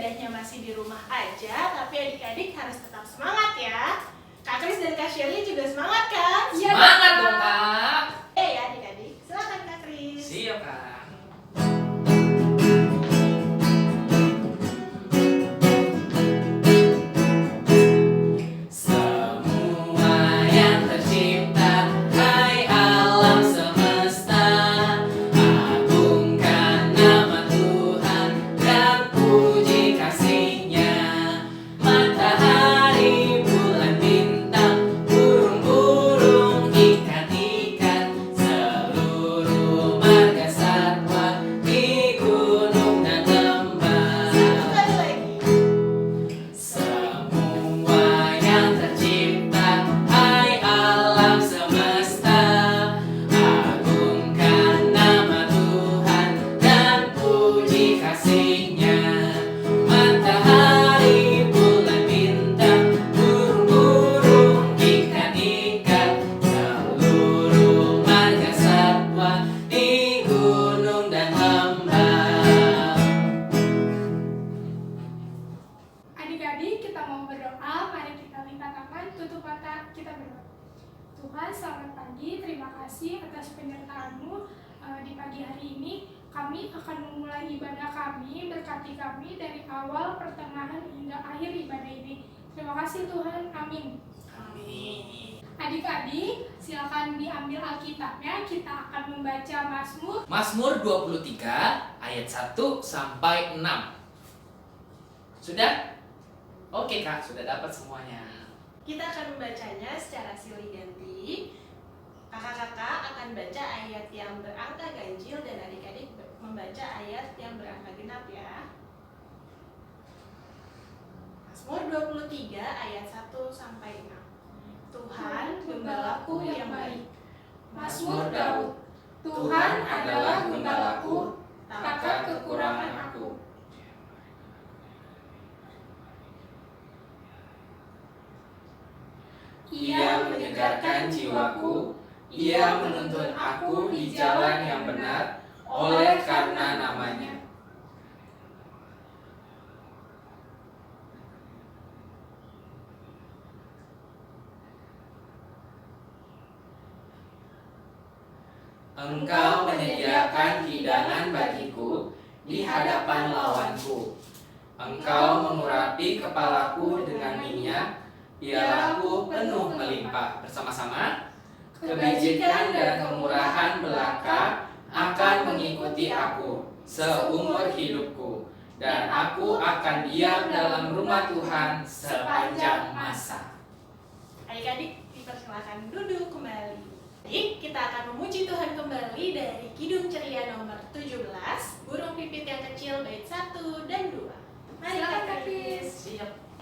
ibadahnya masih di rumah aja, tapi adik-adik harus tetap semangat ya. Kak Kris dan Kak Shirley juga semangat kan? Semangat dong, Kak. Ya adik-adik, silakan Kak Kris. Siap, Kak. Tuhan, selamat pagi. Terima kasih atas penyertaan-Mu di pagi hari ini. Kami akan memulai ibadah kami, berkati kami dari awal, pertengahan, hingga akhir ibadah ini. Terima kasih Tuhan. Amin. Amin. Adik-adik, silakan diambil Alkitabnya. Kita akan membaca Mazmur 23 ayat 1 sampai 6. Sudah? Oke, Kak, sudah dapat semuanya. Kita akan membacanya secara silih ganti. Kakak-kakak akan baca ayat yang berangka ganjil dan adik-adik membaca ayat yang berangka genap ya. Mazmur 23 ayat 1 sampai 6. Tuhan, gembalaku yang baik. Mazmur Daud. Tuhan adalah gembalaku, takkan kekurangan aku. Ia menyegarkan jiwaku, Ia menuntun aku di jalan yang benar oleh karena nama-Nya. Engkau menyediakan hidangan bagiku di hadapan lawanku. Engkau mengurapi kepalaku dengan minyak, biarlah penuh melimpah. Bersama-sama, kebajikan dan kemurahan belaka akan mengikuti aku seumur hidupku, dan aku akan diam dalam rumah Tuhan sepanjang masa. Adik-adik dipersilakan duduk kembali. Adik, kita akan memuji Tuhan kembali dari Kidung Ceria nomor 17, Burung Pipit yang Kecil bait 1 dan 2. Mari Kak Kris. Siap.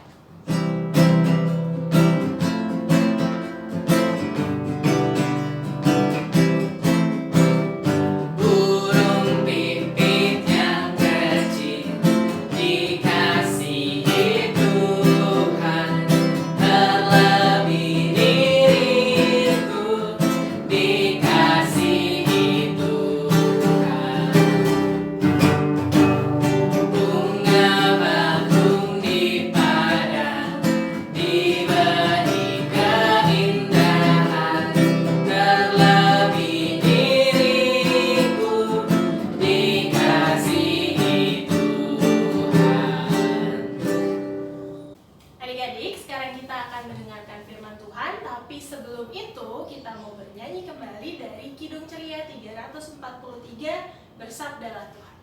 Sebelum itu, kita mau bernyanyi kembali dari Kidung Ceria 343, Bersabdalah Tuhan.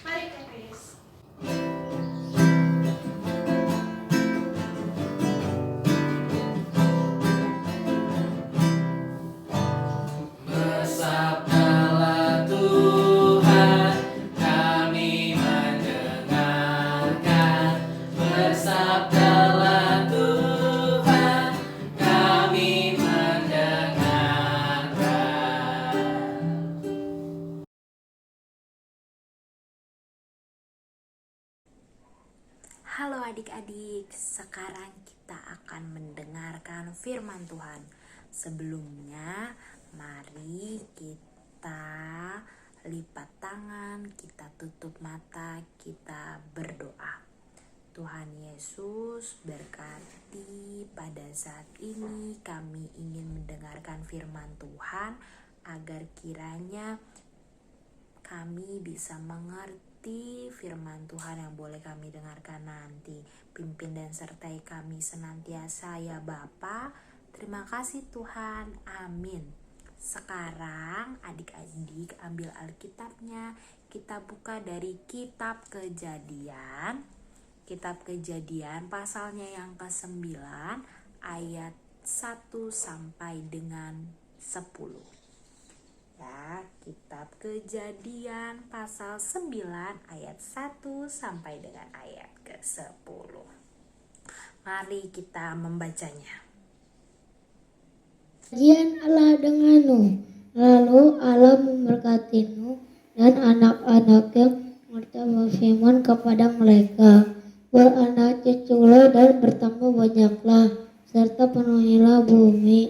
Mari Kak Kris. Bersabdalah Tuhan, kami mendengarkan. Bersabdalah Tuhan, kami mendengarkan. Halo adik-adik, sekarang kita akan mendengarkan firman Tuhan. Sebelumnya, mari kita lipat tangan, kita tutup mata, kita berdoa. Tuhan Yesus berkati pada saat ini kami ingin mendengarkan firman Tuhan agar kiranya kami bisa mengerti firman Tuhan yang boleh kami dengarkan nanti. Pimpin dan sertai kami senantiasa ya Bapa. Terima kasih Tuhan. Amin. Sekarang adik-adik ambil Alkitabnya. Kita buka dari Kitab Kejadian. Kitab Kejadian pasalnya yang ke-9 ayat 1 sampai dengan 10. Ya, Kitab Kejadian pasal 9 ayat 1 sampai dengan ayat ke-10. Mari kita membacanya. Kajian Allah dengan Nuh. Lalu Allah memberkati Nuh dan anak-anaknya serta berfirman kepada mereka, beranak cuculah dan bertambah banyaklah, serta penuhilah bumi.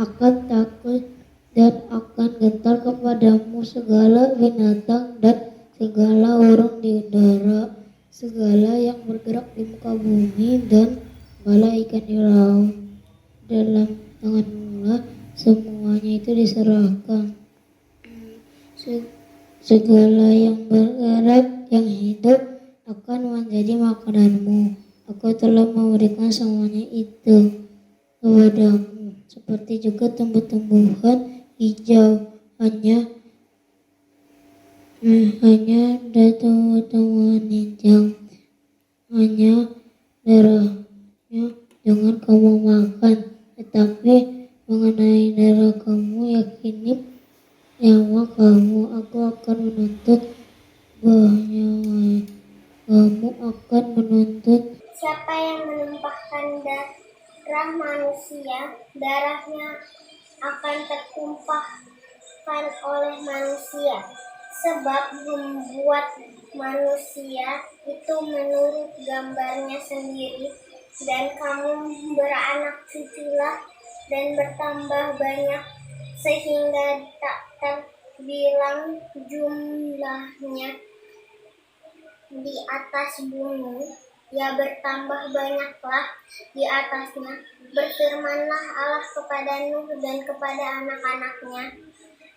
Akan takut dan akan gentar kepadamu segala binatang dan segala burung di udara, segala yang bergerak di muka bumi dan bala ikan di laut. Dalam tanganmu lah semuanya itu diserahkan. Segala yang bergerak, yang hidup akan menjadi makananmu. Aku telah memberikan semuanya itu kepadamu, seperti juga tumbuh-tumbuhan hijau. Hanya ada tumbuh-tumbuhan hijau, hanya darahnya jangan kamu makan. Tetapi mengenai darah kamu yakini nyawa kamu, aku akan menuntut kamu akan menuntut. Siapa yang menumpahkan darah manusia, darahnya akan tertumpahkan oleh manusia, sebab membuat manusia itu menurut gambarnya sendiri. Dan kamu beranak cuculah dan bertambah banyak, sehingga tak terbilang jumlahnya di atas bumi. Ya, bertambah banyaklah di atasnya. Berfirmanlah Allah kepada Nuh dan kepada anak-anaknya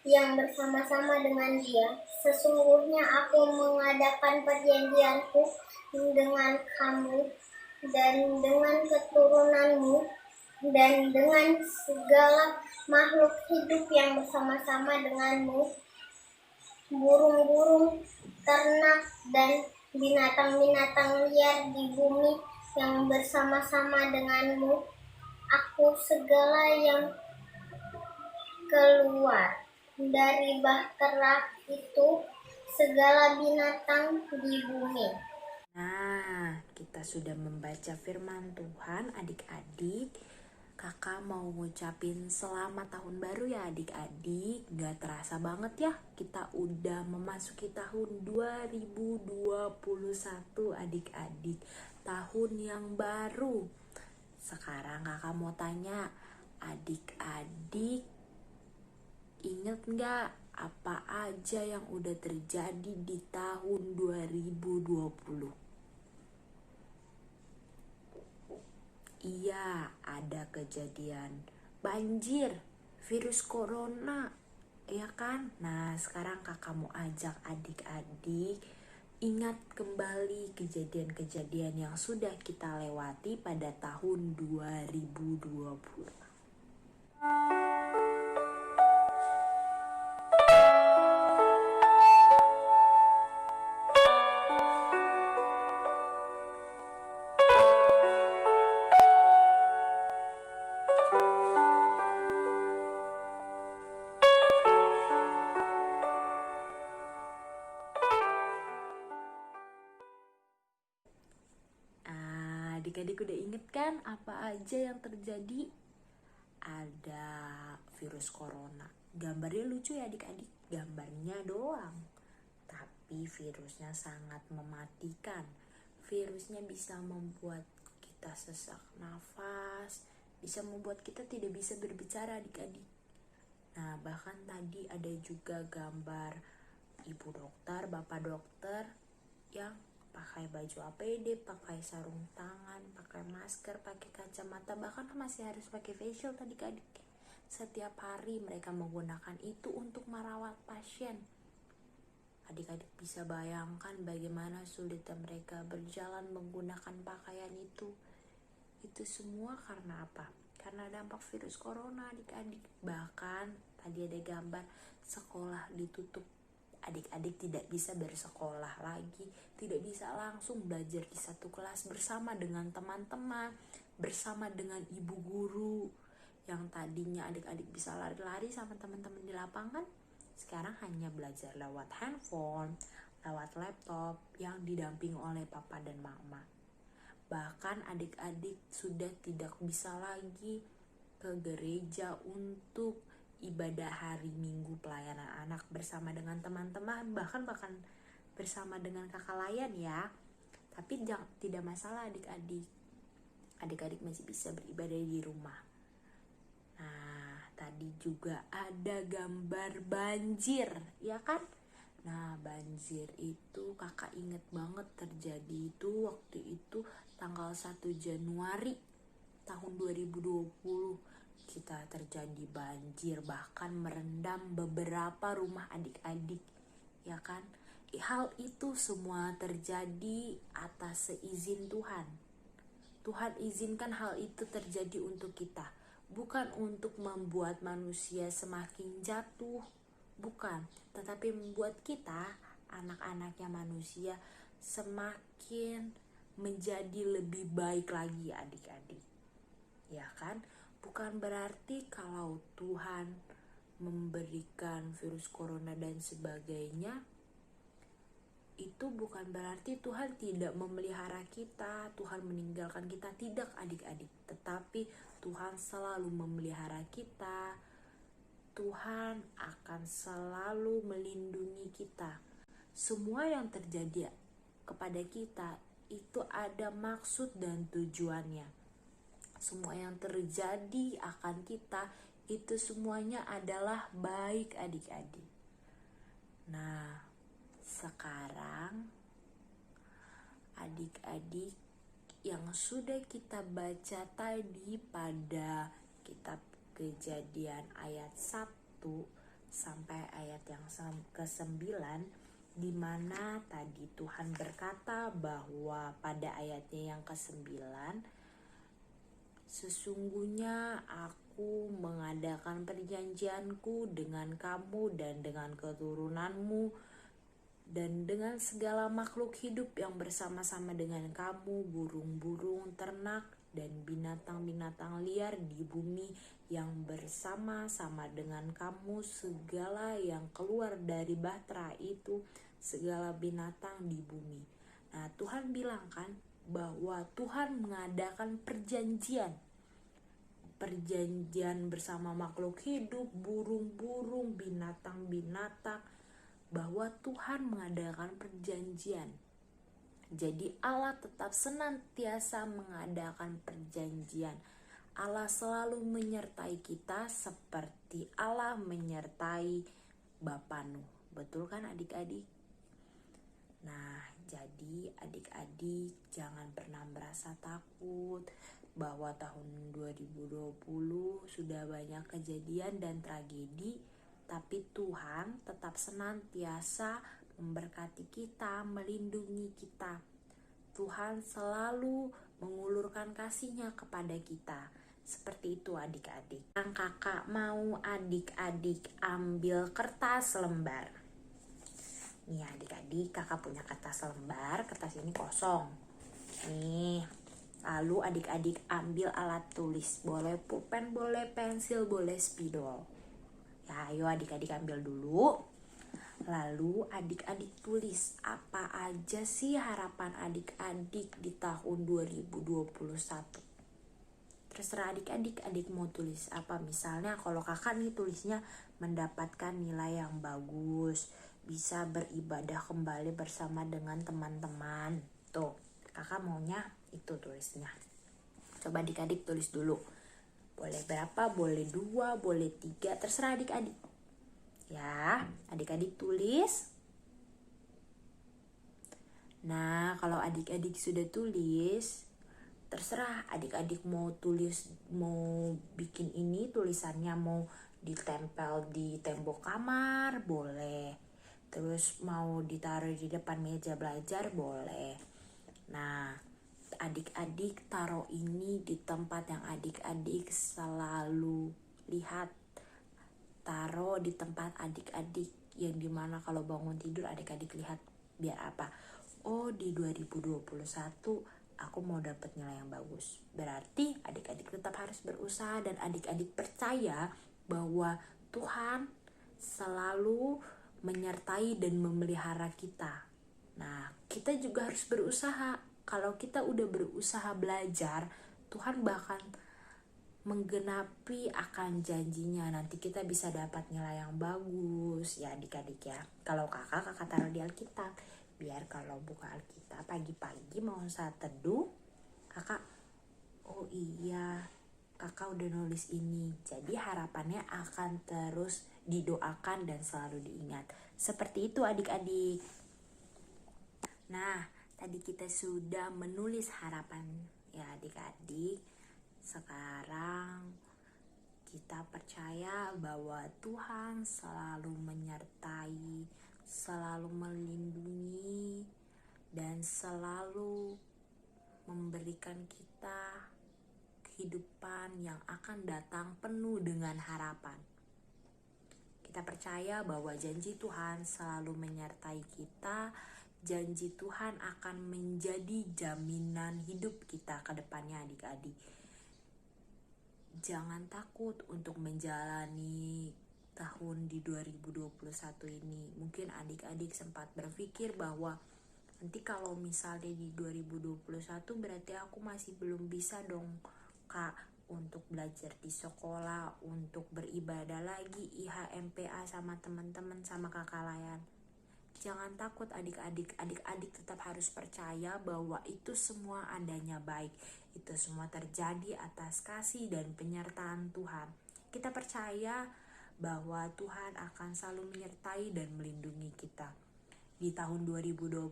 yang bersama-sama dengan dia, sesungguhnya aku mengadakan perjanjianku dengan kamu dan dengan keturunanmu dan dengan segala makhluk hidup yang bersama-sama denganmu, burung-burung, ternak, dan binatang-binatang liar di bumi yang bersama-sama denganmu. Aku segala yang keluar dari bahtera itu, segala binatang di bumi. Nah, kita sudah membaca firman Tuhan adik-adik. Kakak mau ngucapin selamat tahun baru ya adik-adik. Gak terasa banget ya, kita udah memasuki tahun 2021 adik-adik. Tahun yang baru. Sekarang kakak mau tanya, adik-adik inget gak apa aja yang udah terjadi di tahun 2020? Iya, ada kejadian banjir, virus corona, ya kan? Nah, sekarang kakak mau ajak adik-adik ingat kembali kejadian-kejadian yang sudah kita lewati pada tahun 2020. Adik-adik udah inget kan apa aja yang terjadi? Ada virus corona. Gambarnya lucu ya adik-adik, gambarnya doang. Tapi virusnya sangat mematikan. Virusnya bisa membuat kita sesak nafas, bisa membuat kita tidak bisa berbicara adik-adik. Nah, bahkan tadi ada juga gambar ibu dokter, bapak dokter yang pakai baju APD, pakai sarung tangan, pakai masker, pakai kacamata, bahkan masih harus pakai facial adik-adik. Setiap hari mereka menggunakan itu untuk merawat pasien. Adik-adik bisa bayangkan bagaimana sulitnya mereka berjalan menggunakan pakaian itu. Itu semua karena apa? Karena dampak virus corona adik-adik. Bahkan tadi ada gambar sekolah ditutup. Adik-adik tidak bisa bersekolah lagi, tidak bisa langsung belajar di satu kelas bersama dengan teman-teman, bersama dengan ibu guru. Yang tadinya adik-adik bisa lari-lari sama teman-teman di lapangan, sekarang hanya belajar lewat handphone, lewat laptop yang didampingi oleh papa dan mama. Bahkan adik-adik sudah tidak bisa lagi ke gereja untuk ibadah hari Minggu pelayanan anak bersama dengan teman-teman, bahkan bersama dengan kakak layan ya. Tapi tidak masalah adik-adik. Adik-adik masih bisa beribadah di rumah. Nah, tadi juga ada gambar banjir, ya kan? Nah, banjir itu kakak inget banget terjadi itu waktu itu tanggal 1 Januari tahun 2020. Kita terjadi banjir, bahkan merendam beberapa rumah adik-adik, ya kan? Hal itu semua terjadi atas seizin Tuhan. Tuhan izinkan hal itu terjadi untuk kita, bukan untuk membuat manusia semakin jatuh, bukan, tetapi membuat kita, anak-anaknya manusia, semakin menjadi lebih baik lagi adik-adik, ya kan? Bukan berarti kalau Tuhan memberikan virus corona dan sebagainya, itu bukan berarti Tuhan tidak memelihara kita, Tuhan meninggalkan kita, tidak adik-adik. Tetapi Tuhan selalu memelihara kita, Tuhan akan selalu melindungi kita. Semua yang terjadi kepada kita itu ada maksud dan tujuannya. Semua yang terjadi akan kita itu semuanya adalah baik adik-adik. Nah, sekarang adik-adik yang sudah kita baca tadi pada kitab Kejadian ayat 1 sampai ayat yang ke-9, di mana tadi Tuhan berkata bahwa pada ayatnya yang ke-9, sesungguhnya aku mengadakan perjanjianku dengan kamu dan dengan keturunanmu dan dengan segala makhluk hidup yang bersama-sama dengan kamu, burung-burung, ternak, dan binatang-binatang liar di bumi yang bersama-sama dengan kamu, segala yang keluar dari bahtera itu, segala binatang di bumi. Nah, Tuhan bilang kan bahwa Tuhan mengadakan perjanjian bersama makhluk hidup, burung-burung, binatang-binatang, bahwa Tuhan mengadakan perjanjian. Jadi Allah tetap senantiasa mengadakan perjanjian. Allah selalu menyertai kita seperti Allah menyertai Bapa Nuh. Betul kan adik-adik? Nah, jadi adik-adik jangan pernah merasa takut bahwa tahun 2020 sudah banyak kejadian dan tragedi, tapi Tuhan tetap senantiasa memberkati kita, melindungi kita. Tuhan selalu mengulurkan kasih-Nya kepada kita. Seperti itu adik-adik. Yang kakak mau adik-adik ambil kertas lembar. Nih adik-adik, kakak punya kertas lembar, kertas ini kosong. Nih, lalu adik-adik ambil alat tulis, boleh pulpen, boleh pensil, boleh spidol. Ya, ayo adik-adik ambil dulu. Lalu adik-adik tulis apa aja sih harapan adik-adik di tahun 2021. Terserah adik-adik, adik mau tulis apa. Misalnya kalau kakak nih tulisnya mendapatkan nilai yang bagus, bisa beribadah kembali bersama dengan teman-teman. Tuh, kakak maunya itu tulisnya. Coba adik-adik tulis dulu. Boleh berapa, boleh 2, boleh 3, terserah adik-adik. Ya, adik-adik tulis. Nah, kalau adik-adik sudah tulis, terserah adik-adik mau tulis, mau bikin ini tulisannya mau ditempel di tembok kamar, boleh. Terus mau ditaruh di depan meja belajar, boleh. Nah, adik-adik taruh ini di tempat yang adik-adik selalu lihat. Taruh di tempat adik-adik yang dimana kalau bangun tidur adik-adik lihat. Biar apa? Oh, di 2021 aku mau dapat nilai yang bagus. Berarti adik-adik tetap harus berusaha dan adik-adik percaya bahwa Tuhan selalu menyertai dan memelihara kita. Nah, kita juga harus berusaha. Kalau kita udah berusaha belajar, Tuhan bahkan menggenapi akan janjinya. Nanti kita bisa dapat nilai yang bagus ya adik-adik ya. Kalau kakak taruh di Alkitab. Biar kalau buka Alkitab pagi-pagi mau saat teduh, kakak, oh iya, kakak udah nulis ini. Jadi harapannya akan terus didoakan dan selalu diingat. Seperti itu adik-adik. Nah, tadi kita sudah menulis harapan ya adik-adik. Sekarang kita percaya bahwa Tuhan selalu menyertai, selalu melindungi, dan selalu memberikan kita kehidupan yang akan datang penuh dengan harapan. Kita percaya bahwa janji Tuhan selalu menyertai kita. Janji Tuhan akan menjadi jaminan hidup kita ke depannya adik-adik. Jangan takut untuk menjalani tahun di 2021 ini. Mungkin adik-adik sempat berpikir bahwa nanti kalau misalnya di 2021 berarti aku masih belum bisa dong Kak untuk belajar di sekolah, untuk beribadah lagi, IHMPA sama teman-teman, sama kakak layan. Jangan takut adik-adik tetap harus percaya bahwa itu semua adanya baik. Itu semua terjadi atas kasih dan penyertaan Tuhan. Kita percaya bahwa Tuhan akan selalu menyertai dan melindungi kita. Di tahun 2021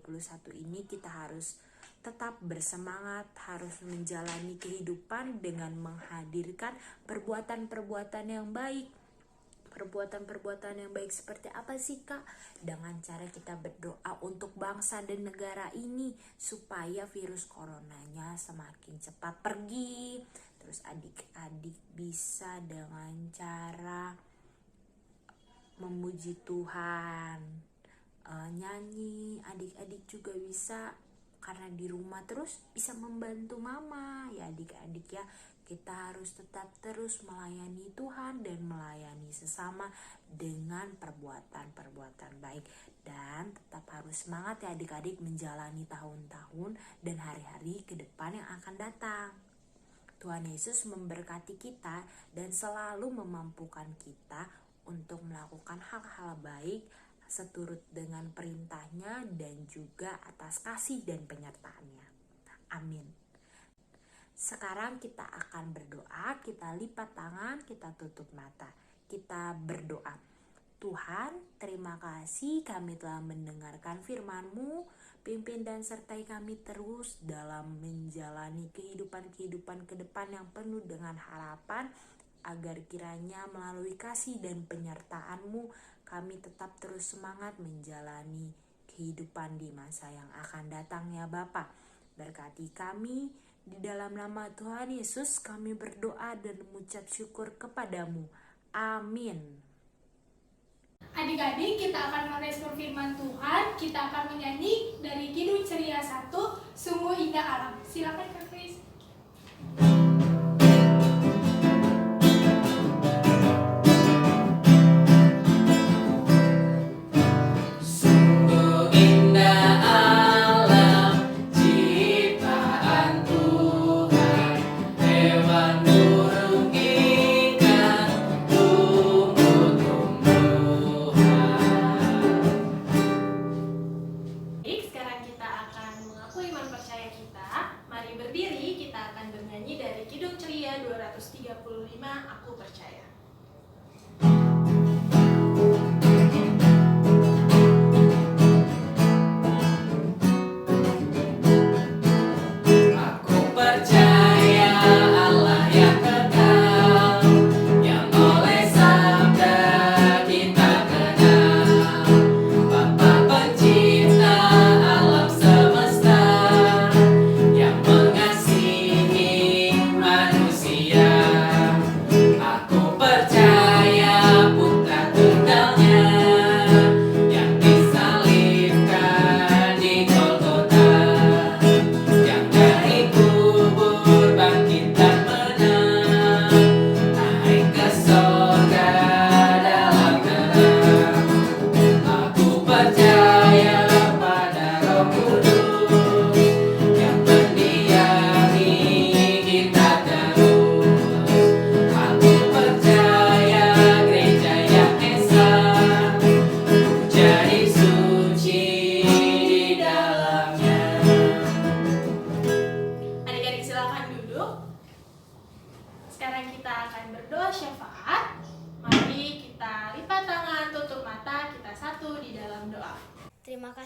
ini kita harus tetap bersemangat, harus menjalani kehidupan dengan menghadirkan perbuatan-perbuatan yang baik. Perbuatan-perbuatan yang baik seperti apa sih Kak? Dengan cara kita berdoa untuk bangsa dan negara ini supaya virus coronanya semakin cepat pergi. Terus adik-adik bisa dengan cara memuji Tuhan, nyanyi. Adik-adik juga bisa karena di rumah terus bisa membantu mama ya adik-adik ya. Kita harus tetap terus melayani Tuhan dan melayani sesama dengan perbuatan-perbuatan baik. Dan tetap harus semangat ya adik-adik menjalani tahun-tahun dan hari-hari ke depan yang akan datang. Tuhan Yesus memberkati kita dan selalu memampukan kita untuk melakukan hal-hal baik seturut dengan perintahnya dan juga atas kasih dan penyertaannya. Amin. Sekarang kita akan berdoa, kita lipat tangan, kita tutup mata. Kita berdoa. Tuhan, terima kasih kami telah mendengarkan firman-Mu. Pimpin dan sertai kami terus dalam menjalani kehidupan ke depan yang penuh dengan harapan, agar kiranya melalui kasih dan penyertaan-Mu, kami tetap terus semangat menjalani kehidupan di masa yang akan datang ya Bapa. Berkati kami. Di dalam nama Tuhan Yesus kami berdoa dan mengucap syukur kepadamu. Amin. Adik-adik, kita akan merespon firman Tuhan. Kita akan menyanyi dari Kidung Ceria 1, Sungguh Indah Alam. Silakan Kak Kris. Sekarang kita akan mengakui iman percaya kita. Mari berdiri, kita akan bernyanyi dari Kidung Ceria 235, Aku Percaya.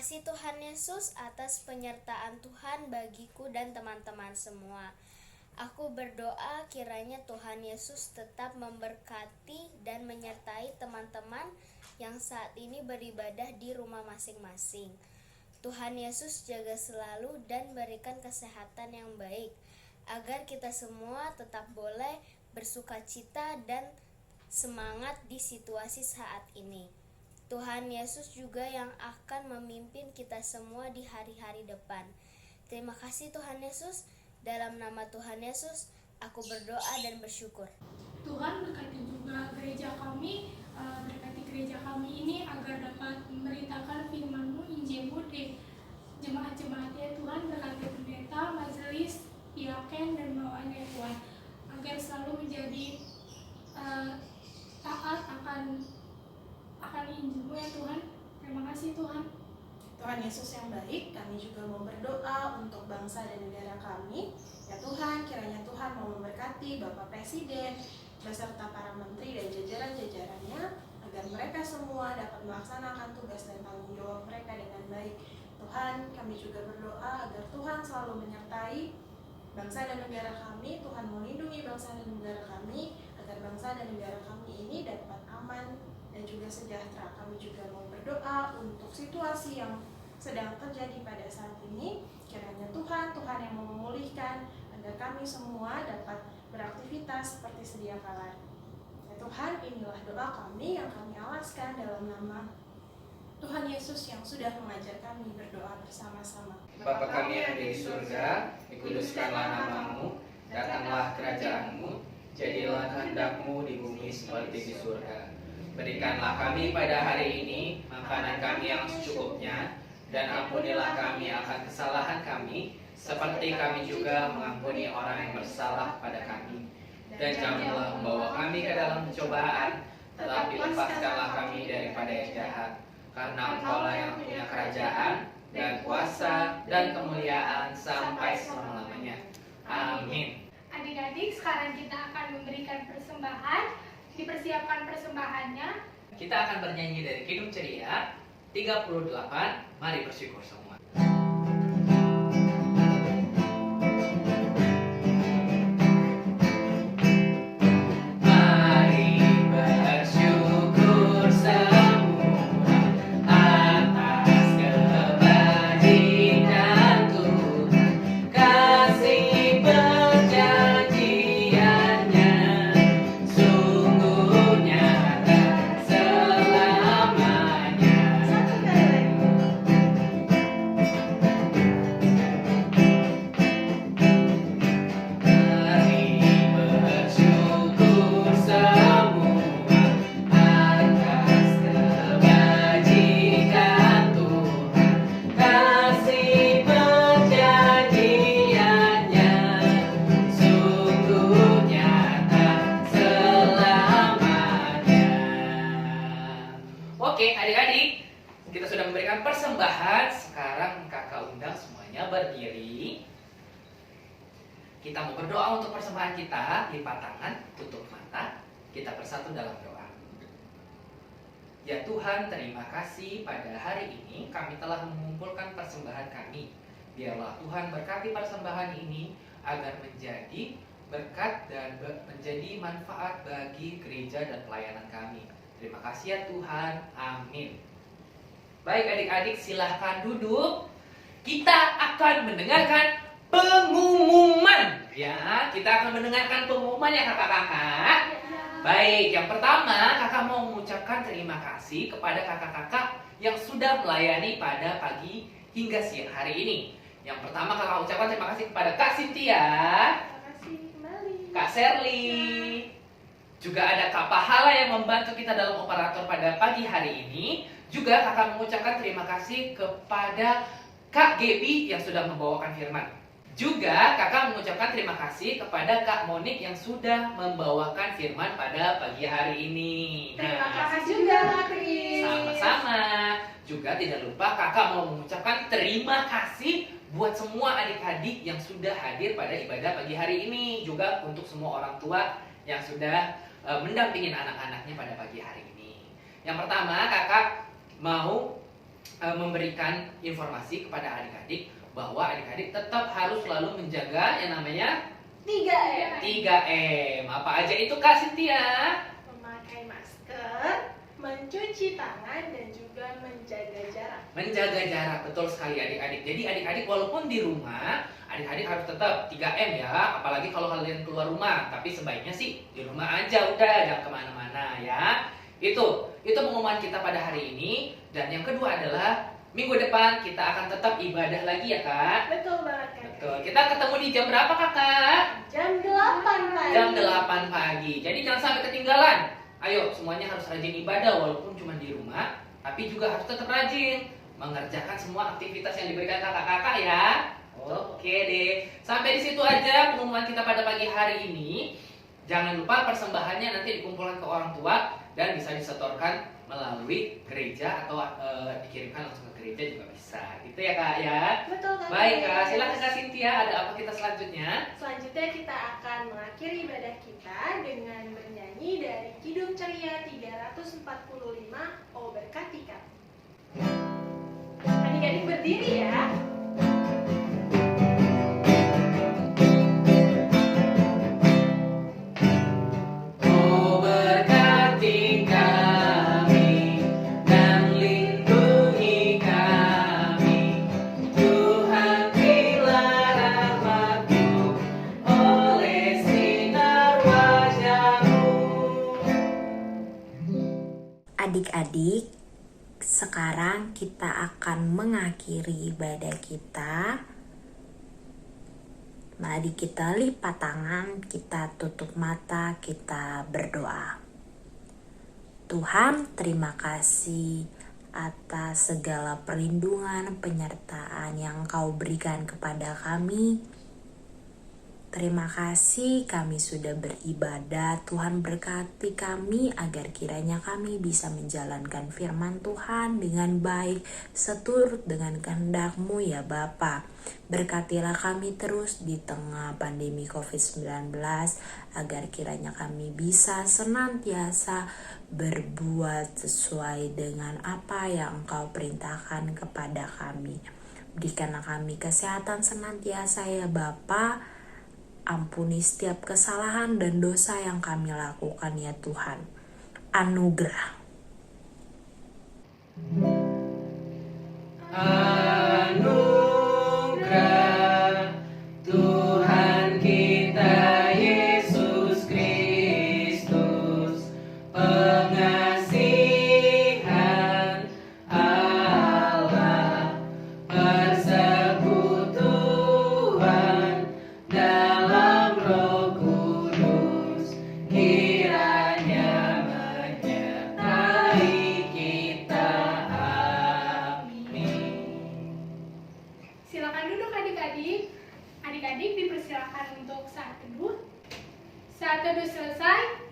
kasih Tuhan Yesus atas penyertaan Tuhan bagiku dan teman-teman semua. Aku berdoa kiranya Tuhan Yesus tetap memberkati dan menyertai teman-teman yang saat ini beribadah di rumah masing-masing. Tuhan Yesus jaga selalu dan berikan kesehatan yang baik, agar kita semua tetap boleh bersukacita dan semangat di situasi saat ini. Tuhan Yesus juga yang akan memimpin kita semua di hari-hari depan. Terima kasih Tuhan Yesus. Dalam nama Tuhan Yesus, aku berdoa dan bersyukur. Tuhan berkati juga gereja kami, berkati gereja kami ini agar dapat memberitakan firman-Mu, Injil-Mu di jemaat-jemaat-Nya. Tuhan berkati pendeta, majelis, diaken dan bawaannya Tuhan, agar selalu menjadi taat akan Injil-Mu ya Tuhan. Terima kasih Tuhan. Tuhan Yesus yang baik, kami juga mau berdoa untuk bangsa dan negara kami. Ya Tuhan, kiranya Tuhan mau memberkati Bapak Presiden beserta para menteri dan jajaran-jajarannya, agar mereka semua dapat melaksanakan tugas dan tanggung jawab mereka dengan baik. Tuhan, kami juga berdoa agar Tuhan selalu menyertai bangsa dan negara kami. Tuhan melindungi bangsa dan negara kami, agar bangsa dan negara kami ini dapat aman dan juga sejahtera. Kami juga mau berdoa untuk situasi yang sedang terjadi pada saat ini. Kiranya Tuhan yang mau memulihkan agar kami semua dapat beraktivitas seperti sedia kala. Ya Tuhan, inilah doa kami yang kami alaskan dalam nama Tuhan Yesus yang sudah mengajar kami berdoa bersama-sama. Bapa kami yang ada di surga, dikuduskanlah nama-Mu, datanglah kerajaan-Mu, jadilah kehendak-Mu di bumi seperti di surga. Berikanlah kami pada hari ini makanan kami yang secukupnya, dan ampunilah kami akan kesalahan kami, seperti kami juga mengampuni orang yang bersalah pada kami. Dan janganlah membawa kami ke dalam pencobaan, tetapi lepaskanlah kami daripada yang jahat. Karena Engkau-lah yang punya kerajaan, dan kuasa, dan kemuliaan sampai selama-lamanya. Amin. Adik-adik, sekarang kita akan memberikan persembahan. Dipersiapkan persembahannya. Kita akan bernyanyi dari Kidung Ceria 38. Mari bersyukur semua. Oke, adik-adik, kita sudah memberikan persembahan. Sekarang kakak undang semuanya berdiri. Kita mau berdoa untuk persembahan kita. Lipat tangan, tutup mata. Kita bersatu dalam doa. Ya Tuhan, terima kasih pada hari ini kami telah mengumpulkan persembahan kami. Biarlah Tuhan berkati persembahan ini agar menjadi berkat dan menjadi manfaat bagi gereja dan pelayanan kami. Terima kasih ya Tuhan. Amin. Baik adik-adik, silahkan duduk. Kita akan mendengarkan pengumuman. Ya, kita akan mendengarkan pengumuman ya kakak-kakak. Baik, yang pertama kakak mau mengucapkan terima kasih kepada kakak-kakak yang sudah melayani pada pagi hingga siang hari ini. Yang pertama kakak ucapkan terima kasih kepada Kak Cynthia, Kak Sherly, juga ada Kak Pahala yang membantu kita dalam operator pada pagi hari ini. Juga kakak mengucapkan terima kasih kepada Kak Gaby yang sudah membawakan firman. Juga kakak mengucapkan terima kasih kepada Kak Monik yang sudah membawakan firman pada pagi hari ini. Terima kasih juga Kak Kris. Sama-sama. Juga tidak lupa kakak mau mengucapkan terima kasih buat semua adik-adik yang sudah hadir pada ibadah pagi hari ini. Juga untuk semua orang tua yang sudah mendampingin anak-anaknya pada pagi hari ini. Yang pertama kakak mau memberikan informasi kepada adik-adik bahwa adik-adik tetap harus selalu menjaga yang namanya 3M. 3M. Apa aja itu Kak Cynthia? Memakai masker, mencuci tangan, dan juga menjaga jarak. Menjaga jarak, betul sekali adik-adik. Jadi adik-adik walaupun di rumah, adik-adik harus tetap 3M ya. Apalagi kalau kalian keluar rumah. Tapi sebaiknya sih di rumah aja udah, jangan kemana-mana ya. Itu pengumuman kita pada hari ini. Dan yang kedua adalah minggu depan kita akan tetap ibadah lagi ya Kak. Betul banget kan? Betul. Kita ketemu di jam berapa Kakak? Jam 8 pagi. Jam 8 pagi. Jadi jangan sampai ketinggalan. Ayo semuanya harus rajin ibadah walaupun cuma di rumah. Tapi juga harus tetap rajin mengerjakan semua aktivitas yang diberikan kakak-kakak ya. Oke deh. Sampai di situ aja pengumuman kita pada pagi hari ini. Jangan lupa persembahannya nanti dikumpulkan ke orang tua dan bisa disetorkan melalui gereja atau dikirimkan langsung ke gereja juga bisa. Gitu ya Kak ya. Betul kan? Baik Kak, silakan Kak Cynthia, ada apa kita selanjutnya? Selanjutnya kita akan mengakhiri ibadah kita dengan bernyanyi dari Kidung Ceria 345 Oh Berkati Kami. Adik-adik berdiri ya. Oh berkati kami dan lindungi kami, Tuhan bila rahmat-Mu oleh sinar wajah-Mu. Adik-adik, sekarang kita akan mengakhiri ibadah kita. Mari kita lipat tangan, kita tutup mata, kita berdoa. Tuhan, terima kasih atas segala perlindungan, penyertaan yang Kau berikan kepada kami. Terima kasih kami sudah beribadah. Tuhan berkati kami agar kiranya kami bisa menjalankan firman Tuhan dengan baik seturut dengan kehendak-Mu ya Bapa. Berkatilah kami terus di tengah pandemi COVID-19 agar kiranya kami bisa senantiasa berbuat sesuai dengan apa yang Engkau perintahkan kepada kami. Berikanlah kami kesehatan senantiasa ya Bapa. Ampuni setiap kesalahan dan dosa yang kami lakukan ya Tuhan. Anugerah. Anugerah Tuhan kita Yesus Kristus, pengasihan Allah, persekutuan dalam Roh Kudus, kiranya menyertai kita. Amin. Silakan duduk adik-adik. Adik-adik dipersilakan untuk saat teduh. Saat teduh selesai,